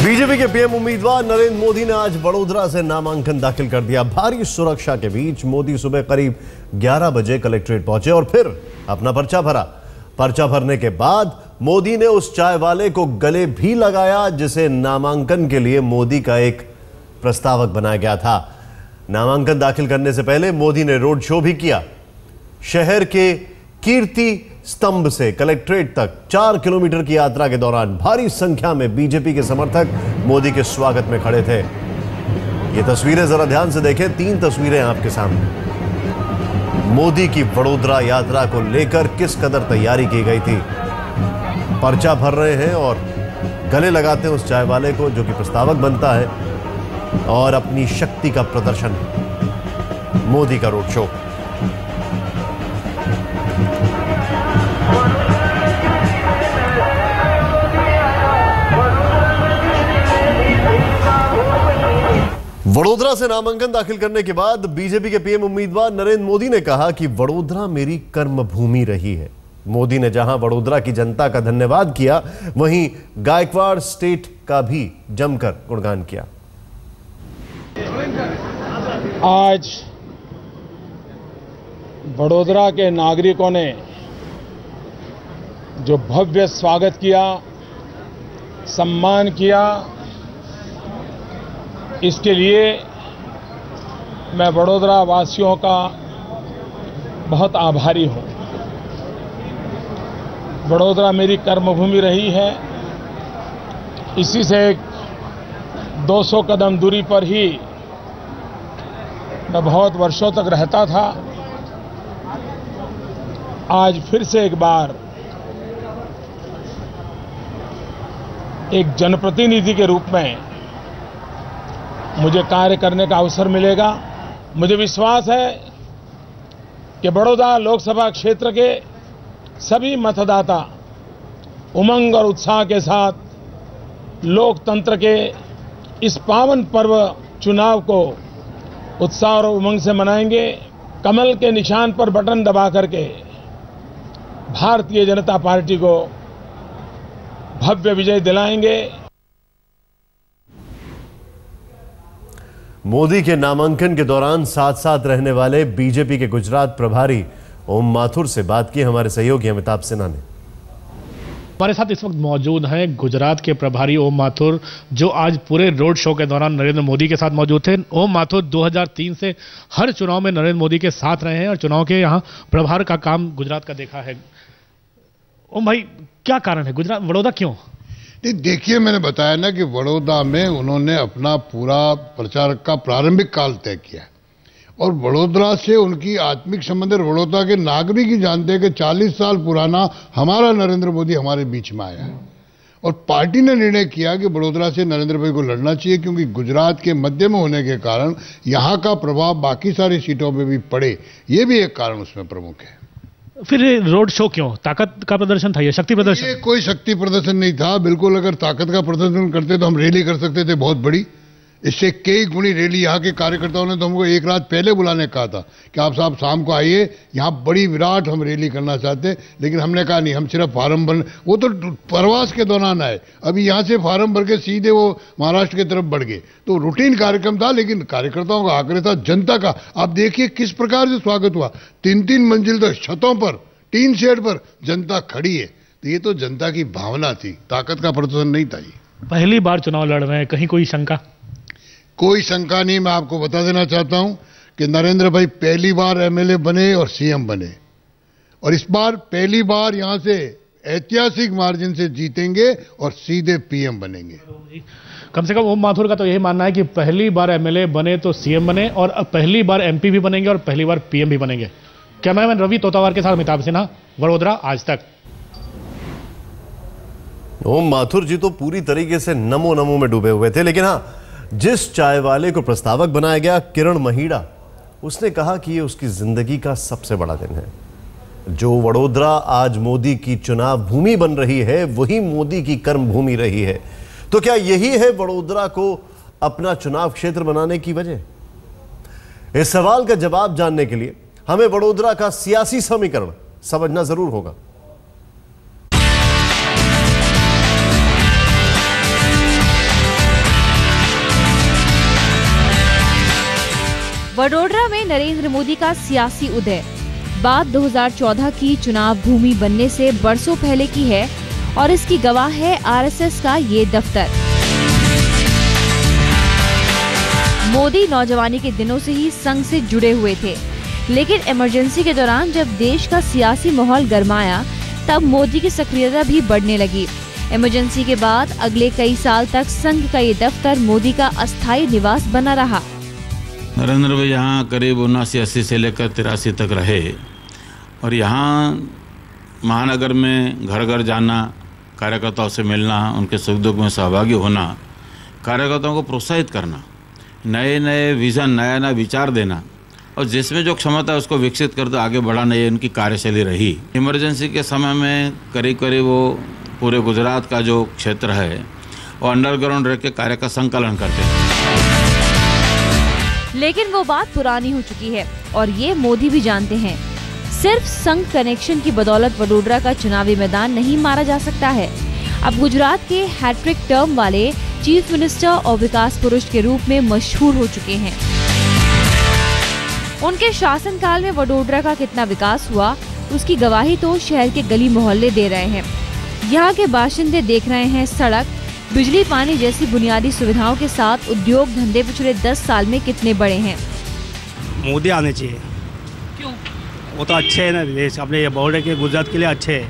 BJP के PM उम्मीदवार नरेंद्र मोदी ने आज वडोदरा से नामांकन दाखिल कर दिया। भारी सुरक्षा के बीच मोदी सुबह करीब 11 बजे कलेक्ट्रेट पहुंचे और फिर अपना पर्चा भरा। पर्चा भरने के बाद मोदी ने उस चाय वाले को गले भी लगाया जिसे नामांकन के लिए मोदी का एक प्रस्तावक बनाया गया था। नामांकन दाखिल करने से पहले मोदी ने रोड शो भी किया। शहर के कीर्ति स्तंभ से कलेक्ट्रेट तक 4 किलोमीटर की यात्रा के दौरान भारी संख्या में बीजेपी के समर्थक मोदी के स्वागत में खड़े थे। ये तस्वीरें जरा ध्यान से देखें। 3 तस्वीरें आपके सामने। मोदी की वडोदरा यात्रा को लेकर किस कदर तैयारी की गई थी। पर्चा भर रहे हैं और गले लगाते हैं उस चाय वाले को जो कि प्रस्तावक बनता है, और अपनी शक्ति का प्रदर्शन, मोदी का रोड शो। वडोदरा से नामांकन दाखिल करने के बाद बीजेपी के पीएम उम्मीदवार नरेंद्र मोदी ने कहा कि वडोदरा मेरी कर्मभूमि रही है। मोदी ने जहां वडोदरा की जनता का धन्यवाद किया, वहीं गायकवाड़ स्टेट का भी जमकर गुणगान किया। आज वडोदरा के नागरिकों ने जो भव्य स्वागत किया, सम्मान किया, इसके लिए मैं वडोदरा वासियों का बहुत आभारी हूं। वडोदरा मेरी कर्मभूमि रही है। इसी से 200 कदम दूरी पर ही मैं बहुत वर्षों तक रहता था। आज फिर से एक बार एक जनप्रतिनिधि के रूप में मुझे कार्य करने का अवसर मिलेगा। मुझे विश्वास है कि बड़ौदा लोकसभा क्षेत्र के सभी मतदाता उमंग और उत्साह के साथ लोकतंत्र के इस पावन पर्व चुनाव को उत्साह और उमंग से मनाएंगे। कमल के निशान पर बटन दबा करके भारतीय जनता पार्टी को भव्य विजय दिलाएंगे। मोदी के नामांकन के दौरान साथ साथ रहने वाले बीजेपी के गुजरात प्रभारी ओम माथुर से बात की हमारे सहयोगी अमिताभ सिन्हा ने। हमारे साथ इस वक्त मौजूद हैं गुजरात के प्रभारी ओम माथुर, जो आज पूरे रोड शो के दौरान नरेंद्र मोदी के साथ मौजूद थे। ओम माथुर 2003 से हर चुनाव में नरेंद्र मोदी के साथ रहे हैं और चुनाव के यहाँ प्रभार का काम गुजरात का देखा है। ओम भाई, क्या कारण है गुजरात, वडोदरा क्यों? देखिए, मैंने बताया ना कि वडोदरा में उन्होंने अपना पूरा प्रचार का प्रारंभिक काल तय किया और वडोदरा से उनकी आत्मिक संबंध, वडोदरा के नागरिक ही जानते हैं कि 40 साल पुराना हमारा नरेंद्र मोदी हमारे बीच में आया है और पार्टी ने निर्णय किया कि वडोदरा से नरेंद्र भाई को लड़ना चाहिए, क्योंकि गुजरात के मध्य में होने के कारण यहाँ का प्रभाव बाकी सारी सीटों पर भी पड़े, ये भी एक कारण उसमें प्रमुख है। फिर रोड शो क्यों? ताकत का प्रदर्शन था, ये शक्ति प्रदर्शन? ये कोई शक्ति प्रदर्शन नहीं था। बिल्कुल, अगर ताकत का प्रदर्शन करते तो हम रैली कर सकते थे बहुत बड़ी। इससे कई गुनी रैली यहाँ के कार्यकर्ताओं ने तो हमको एक रात पहले बुलाने कहा था कि आप साहब शाम को आइए, यहाँ बड़ी विराट हम रैली करना चाहते, लेकिन हमने कहा नहीं, हम सिर्फ फार्म भर, वो तो प्रवास के दौरान आए, अभी यहाँ से फार्म भर के सीधे वो महाराष्ट्र की तरफ बढ़ गए। तो रूटीन कार्यक्रम था, लेकिन कार्यकर्ताओं का आग्रह था, जनता का। आप देखिए किस प्रकार से स्वागत हुआ। 3-3 मंजिल तक छतों पर, टीन शेड पर जनता खड़ी है। तो ये तो जनता की भावना थी, ताकत का प्रदर्शन नहीं था। ये पहली बार चुनाव लड़ रहे हैं, कहीं कोई शंका? कोई शंका नहीं। मैं आपको बता देना चाहता हूं कि नरेंद्र भाई पहली बार एमएलए बने और सीएम बने, और इस बार पहली बार यहां से ऐतिहासिक मार्जिन से जीतेंगे और सीधे पीएम बनेंगे। कम से कम ओम माथुर का तो यही मानना है कि पहली बार एमएलए बने तो सीएम बने, और पहली बार एमपी भी बनेंगे और पहली बार पीएम भी बनेंगे। कैमरामैन रवि तोतावार के साथ अमिताभ सिन्हा, वडोदरा, आज तक। ओम माथुर जी तो पूरी तरीके से नमो नमो में डूबे हुए थे, लेकिन हाँ, जिस चाय वाले को प्रस्तावक बनाया गया, किरण महिड़ा, उसने कहा कि ये उसकी जिंदगी का सबसे बड़ा दिन है। जो वडोदरा आज मोदी की चुनाव भूमि बन रही है, वही मोदी की कर्म भूमि रही है। तो क्या यही है वडोदरा को अपना चुनाव क्षेत्र बनाने की वजह? इस सवाल का जवाब जानने के लिए हमें वडोदरा का सियासी समीकरण समझना जरूर होगा। वडोदरा में नरेंद्र मोदी का सियासी उदय बात 2014 की चुनाव भूमि बनने से बरसों पहले की है और इसकी गवाह है आरएसएस का ये दफ्तर। मोदी नौजवानी के दिनों से ही संघ से जुड़े हुए थे, लेकिन इमरजेंसी के दौरान जब देश का सियासी माहौल गरमाया तब मोदी की सक्रियता भी बढ़ने लगी। इमरजेंसी के बाद अगले कई साल तक संघ का ये दफ्तर मोदी का अस्थायी निवास बना रहा। नरेंद्र भाई यहाँ करीब 79-80 से लेकर 83 तक रहे और यहाँ महानगर में घर घर जाना, कार्यकर्ताओं से मिलना, उनके सुख दुख में सहभागी होना, कार्यकर्ताओं को प्रोत्साहित करना, नए नए विज़न, नया नया विचार देना और जिसमें जो क्षमता है उसको विकसित करते आगे बढ़ाना, ये उनकी कार्यशैली रही। इमरजेंसी के समय में करीब करीब वो पूरे गुजरात का जो क्षेत्र है वो अंडरग्राउंड रह के कार्य का संकलन करते हैं। लेकिन वो बात पुरानी हो चुकी है और ये मोदी भी जानते हैं। सिर्फ संघ कनेक्शन की बदौलत वडोदरा का चुनावी मैदान नहीं मारा जा सकता है। अब गुजरात के हैट्रिक टर्म वाले चीफ मिनिस्टर और विकास पुरुष के रूप में मशहूर हो चुके हैं। उनके शासनकाल में वडोदरा का कितना विकास हुआ उसकी गवाही तो शहर के गली मोहल्ले दे रहे हैं। यहाँ के बाशिंदे देख रहे हैं सड़क, बिजली, पानी जैसी बुनियादी सुविधाओं के साथ उद्योग धंधे पिछले 10 साल में कितने बड़े हैं। मोदी आने चाहिए। क्यों? वो तो अच्छे है ना, देश अपने ये बॉर्डर के गुजरात के लिए अच्छे है,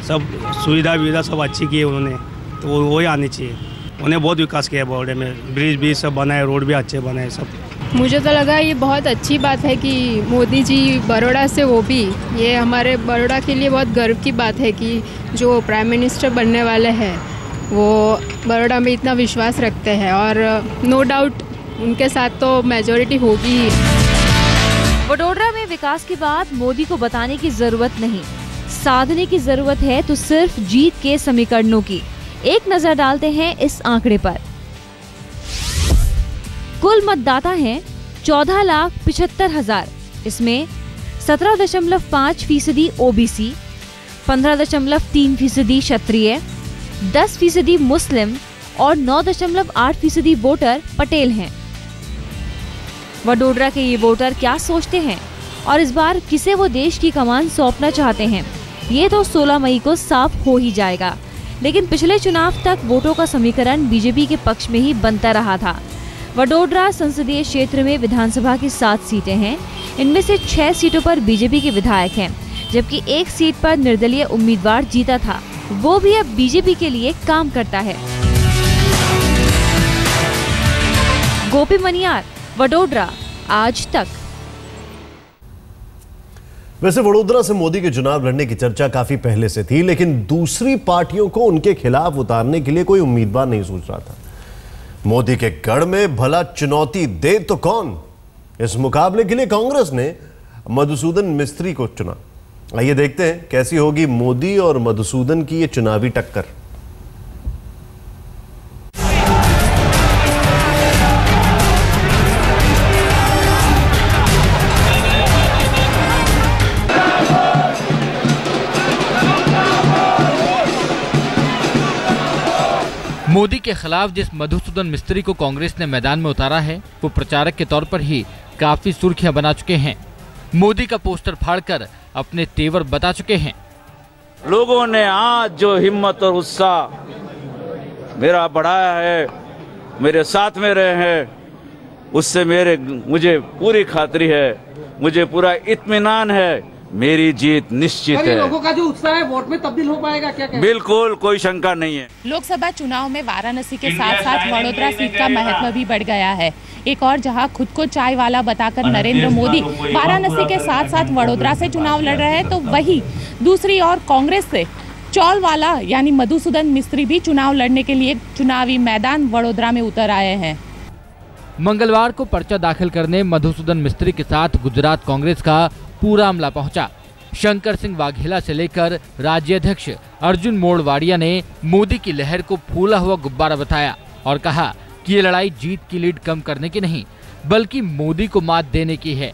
सब सुविधा सब अच्छी की है उन्होंने, तो वही आने चाहिए। उन्हें बहुत विकास किया है बॉर्डर में, ब्रिज भी सब बनाए, रोड भी अच्छे बनाए सब। मुझे तो लगा ये बहुत अच्छी बात है कि मोदी जी बड़ौदा से, वो भी ये हमारे बड़ौदा के लिए बहुत गर्व की बात है कि जो प्राइम मिनिस्टर बनने वाले हैं वो बड़ौदा में इतना विश्वास रखते हैं और नो डाउट उनके साथ तो मेजॉरिटी होगी ही। वडोदरा में विकास की बात मोदी को बताने की जरूरत नहीं, साधने की जरूरत है तो सिर्फ जीत के समीकरणों की। एक नजर डालते हैं इस आंकड़े पर। कुल मतदाता हैं 14,75,000। इसमें 17.5% ओबीसी, 15.3% क्षत्रिय, 10% मुस्लिम और 9.8% वोटर पटेल हैं। वडोदरा के ये वोटर क्या सोचते हैं और इस बार किसे वो देश की कमान सौंपना चाहते हैं, ये तो 16 मई को साफ हो ही जाएगा। लेकिन पिछले चुनाव तक वोटों का समीकरण बीजेपी के पक्ष में ही बनता रहा था। वडोदरा संसदीय क्षेत्र में विधानसभा की 7 सीटें हैं। इनमें से 6 सीटों पर बीजेपी के विधायक हैं, जबकि 1 सीट पर निर्दलीय उम्मीदवार जीता था, वो भी अब बीजेपी के लिए काम करता है। गोपी मनियार, वडोदरा, आज तक। वैसे वडोदरा से मोदी के चुनाव लड़ने की चर्चा काफी पहले से थी, लेकिन दूसरी पार्टियों को उनके खिलाफ उतारने के लिए कोई उम्मीदवार नहीं सोच रहा था। मोदी के गढ़ में भला चुनौती दे तो कौन? इस मुकाबले के लिए कांग्रेस ने मधुसूदन मिस्त्री को चुना। आइए देखते हैं कैसी होगी मोदी और मधुसूदन की ये चुनावी टक्कर। मोदी के खिलाफ जिस मधुसूदन मिस्त्री को कांग्रेस ने मैदान में उतारा है वो प्रचारक के तौर पर ही काफी सुर्खियां बना चुके हैं। मोदी का पोस्टर फाड़कर अपने तेवर बता चुके हैं। लोगों ने आज जो हिम्मत और उत्साह मेरा बढ़ाया है, मेरे साथ में रहे हैं, उससे मुझे पूरी खातिरी है, मुझे पूरा इत्मीनान है, मेरी जीत निश्चित है। लोगों का जो उत्साह है वोट में तब्दील हो पाएगा क्या? बिल्कुल, कोई शंका नहीं है। लोकसभा चुनाव में वाराणसी के साथ साथ वडोदरा सीट का महत्व भी बढ़ गया है। एक और जहां खुद को चाय वाला बताकर नरेंद्र मोदी वाराणसी के साथ साथ वडोदरा से चुनाव लड़ रहे हैं, तो वही दूसरी ओर कांग्रेस से चौल वाला यानी मधुसूदन मिस्त्री भी चुनाव लड़ने के लिए चुनावी मैदान वडोदरा में उतर आए हैं। मंगलवार को पर्चा दाखिल करने मधुसूदन मिस्त्री के साथ गुजरात कांग्रेस का पूरा अमला पहुंचा। शंकर सिंह वाघेला से लेकर राज्याध्यक्ष अर्जुन मोड़वाड़िया ने मोदी की लहर को फूला हुआ गुब्बारा बताया और कहा कि ये लड़ाई जीत की लीड कम करने की नहीं बल्कि मोदी को मात देने की है।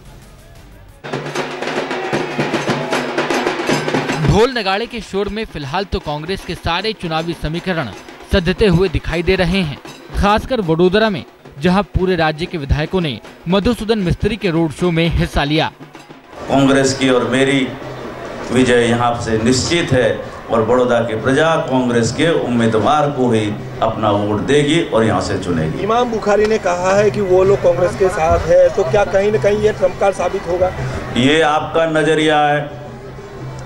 ढोल नगाड़े के शोर में फिलहाल तो कांग्रेस के सारे चुनावी समीकरण सधते हुए दिखाई दे रहे हैं। खासकर वडोदरा में जहां पूरे राज्य के विधायकों ने मधुसूदन मिस्त्री के रोड शो में हिस्सा लिया। कांग्रेस की और मेरी विजय यहाँ से निश्चित है और बड़ौदा की प्रजा कांग्रेस के उम्मीदवार को ही अपना वोट देगी और यहाँ से चुनेगी। इमाम बुखारी ने कहा है कि वो लोग कांग्रेस के साथ है, तो क्या कहीं न कहीं ये ट्रम्प कार्ड साबित होगा? ये आपका नजरिया है।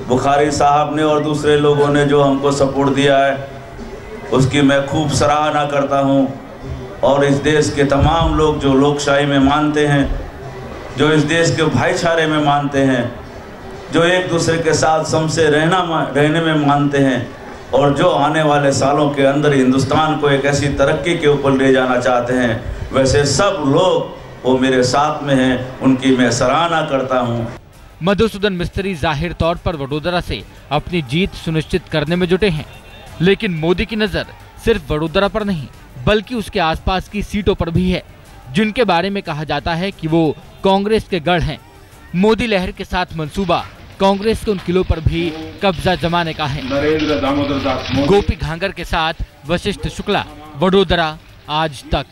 बुखारी साहब ने और दूसरे लोगों ने जो हमको सपोर्ट दिया है उसकी मैं खूब सराहना करता हूँ। और इस देश के तमाम लोग जो लोकशाही में मानते हैं, जो इस देश के भाईचारे में मानते हैं, जो एक दूसरे के साथ समसे रहने में मानते हैं और जो आने वाले सालों के अंदर हिंदुस्तान को एक ऐसी तरक्की के ऊपर ले जाना चाहते हैं, वैसे सब लोग वो मेरे साथ में हैं, उनकी मैं सराहना करता हूँ। मधुसूदन मिस्त्री जाहिर तौर पर वडोदरा से अपनी जीत सुनिश्चित करने में जुटे हैं, लेकिन मोदी की नजर सिर्फ वडोदरा पर नहीं बल्कि उसके आसपास की सीटों पर भी है, जिनके बारे में कहा जाता है कि वो कांग्रेस के गढ़ हैं। मोदी लहर के साथ मंसूबा कांग्रेस के उन किलों पर भी कब्जा जमाने का है। गोपी घांगर के साथ वशिष्ठ शुक्ला, वडोदरा, आज तक।